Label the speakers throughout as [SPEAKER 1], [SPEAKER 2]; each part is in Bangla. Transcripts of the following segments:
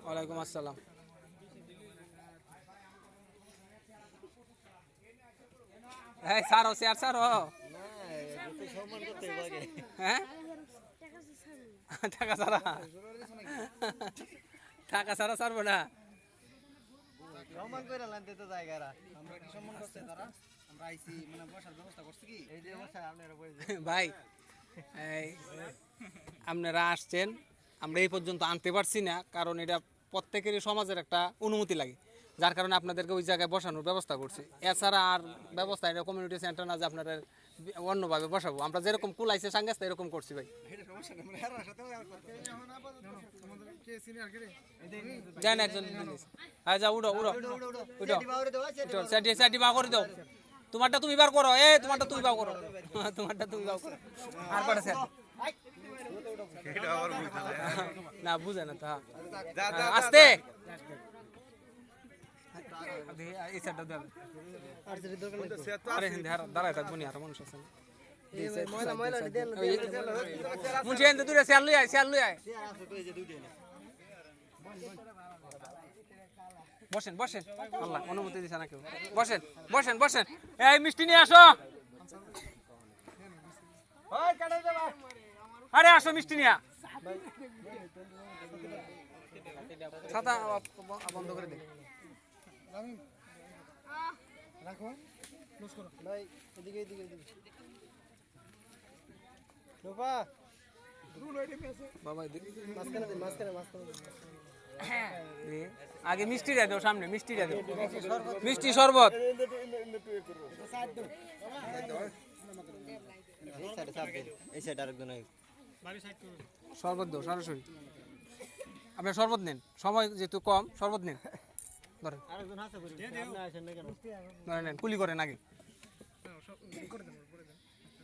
[SPEAKER 1] ওয়ালাইকুম আসসালাম। এই সারো শেয়ার সারো। হ্যাঁ টাকা সারা টাকা সারা সারবো না।
[SPEAKER 2] সম্মান করে লানতে তো জায়গারা আমরা কি সম্মান করতে তারা আমরা আইছি মানে বসার ব্যবস্থা করছি কি এই যে বসা আপনারা বসে
[SPEAKER 1] ভাই এই আপনারা আসছেন, আমরা এই পর্যন্ত আনতে পারছি না কারণ এটা প্রত্যেকেরই সমাজের একটা অনুমতি লাগে, যার কারণে আপনাদেরকে ওই জায়গায় বসানোর ব্যবস্থা করছি। এছাড়া আর ব্যবস্থা এটা কমিউনিটি সেন্টার না যে আপনারা অন্যভাবে বসাবো, আমরা যেরকম কুলাইছে সাঙ্গাসতে এরকম করছি ভাই। যান একজন হ্যাঁ যা উঠো উঠো উঠো উঠো সাইডে বার করে দাও। তোমারটা তুমি বার করো, তোমারটা তুমি বার করো, তোমারটা তুমি বার করো। আর কটা স্যার না বুঝে না তা আস্তে এই সাইডটা দেন। আরে হিন্দে দাঁড়ায় থাকবো নি, আর মানুষ আছে মুন্সি এনতে দূরে শেয়ার লই আয় বসেন বসেন, আল্লাহ অনুমতি দিছে না কেউ, বসেন বসেন বসেন। এই মিষ্টি নিয়ে আসো, আরে আসো মিষ্টি নিয়ে। ছাতা বন্ধ করে দে
[SPEAKER 2] রাখো ক্লোজ করো ভাই এদিকে এদিকে এদিকে লোপা
[SPEAKER 1] বাবা
[SPEAKER 2] মাঝখানে
[SPEAKER 1] আগে মিষ্টি দিয়ে দাও, সামনে মিষ্টি দিয়ে দাও, মিষ্টি শরবত
[SPEAKER 2] এই সাইড আরেকজন
[SPEAKER 1] শরবত দাও সরাসরি। আপনি শরবত নেন, সময় যেহেতু কম, শরবত নেন, ধরেন ধরেন নেন, কুলি করেন আগে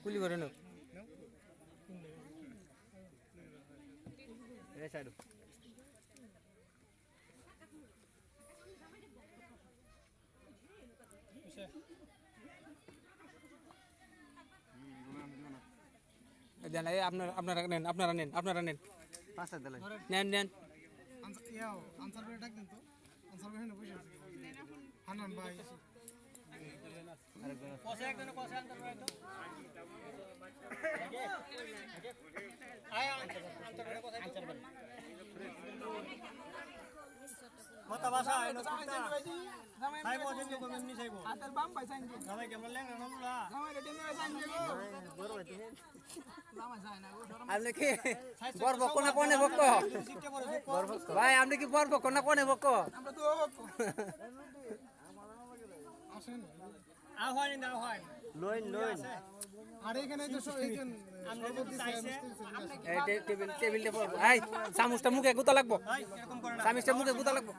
[SPEAKER 1] কুলি করে নেন।
[SPEAKER 2] এই সাইড
[SPEAKER 1] দেন আপনারা নেন আপনারা নেন
[SPEAKER 2] পাঁচটা দিলেন
[SPEAKER 1] নেন নেন।
[SPEAKER 2] আনসার করে ডাক দেন তো আনসার করে না বসে আছে হানান ভাই আরেকজন কসে একজন কসে আনসার করে তো আয় আনসার করে কসে আনসার করে মত ভাষা আইনো কুতা ভাই মোজেন কো মেমনি চাইবো আতার বাম ভাই চাইন দে ভাই কেমন লেঙ্গা নমলা ভাই রেডি মেরে চাইন দে বড় ভাই দিন জামা চাই না আপনি কি বরবক না কোনে বক ভাই আপনি কি বরবক না কোনে বক আমরা তো বক আসেন আ হয় না হয় লইন আর এখানে তো এইজন আমরা বলতে চাইছে
[SPEAKER 1] এই টেবিলে পড় এই চামচটা মুখে গুতা লাগবো, চামচটা মুখে গুতা লাগবো।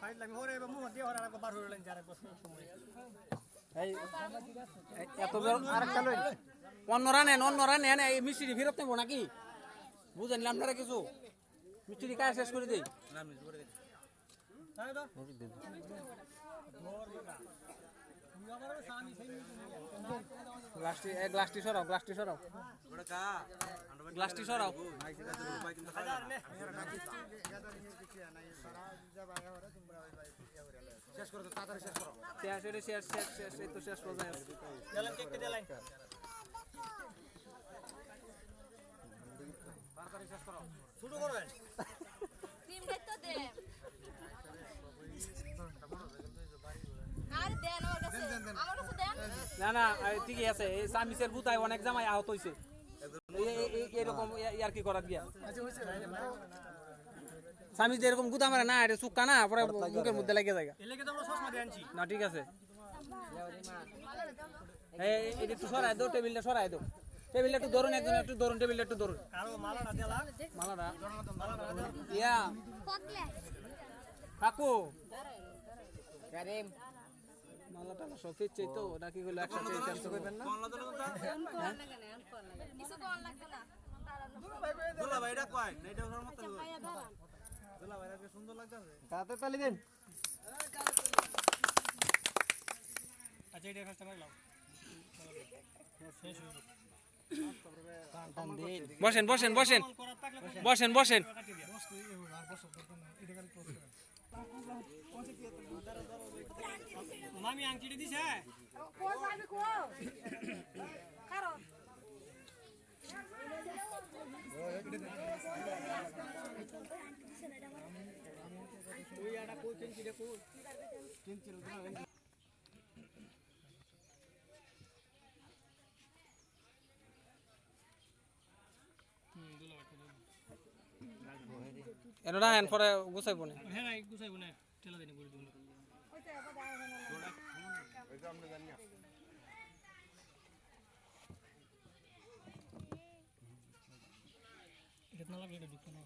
[SPEAKER 1] ফাইল লাগবে ওরে মুখ দিয়ে ওরা বার হয়ে লাইন যারা বসে সময় এই এত বড় আরেকটা লইন অন্যরা নেন এই মিষ্টি ফেরত নেবো নাকি বুঝেন আপনারা কিছু মিষ্টি কাজ শেষ করে দেই না মিষ্টি করে দেই তাই দাও গ্লাসটি সরাও শেষ করো তো তাড়াতাড়ি শেষ করো শেষ এই তো শেষ পর্যায়ে আছে দেলাম কেকটা দেলাম তাড়াতাড়ি শেষ করো শুরু করবেন টিম দায়িত্ব দে আর দেন ওর কাছে আমার কাছে দেন না ঠিকই আছে। এই সামিসের বুতায় অনেক জামাই আহত হইছে, এরকম ইয়ার কি করা দিয়া সামিস এরকম গুতা মারে না, এটা সুক্কা না পরে মুখের মধ্যে লাগিয়ে যায় না। ঠিক আছে এই একটু সরাই দাও, টেবিলটা সরাই দাও, টেবিলটা একটু ধরুন, একজন একটু ধরুন, টেবিলটা একটু ধরুন। মালাটা ইয়া কাকু কারিম মালাটা সব ফিরছে তো নাকি গুলো একসাথে চেঞ্জ করবেন না? কিছু কোন লাগবে না দুলা ভাই এটা কয় না, এটা ওর মত দুলা ভাই এত সুন্দর লাগতাছে, তাতে তালি দেন। আচ্ছা এটা ফার্স্ট লাও শেষ হইলো বসেন বসেন বসেন বসেন বসেন
[SPEAKER 2] মামি আংটিটা দিছে
[SPEAKER 1] এনো রাখেন পরে গুছাইব না
[SPEAKER 2] হ্যাঁ না গুছাইব না ঠেলা দেনি করে দিন এটা না লাগলে এটা ঢুকতো না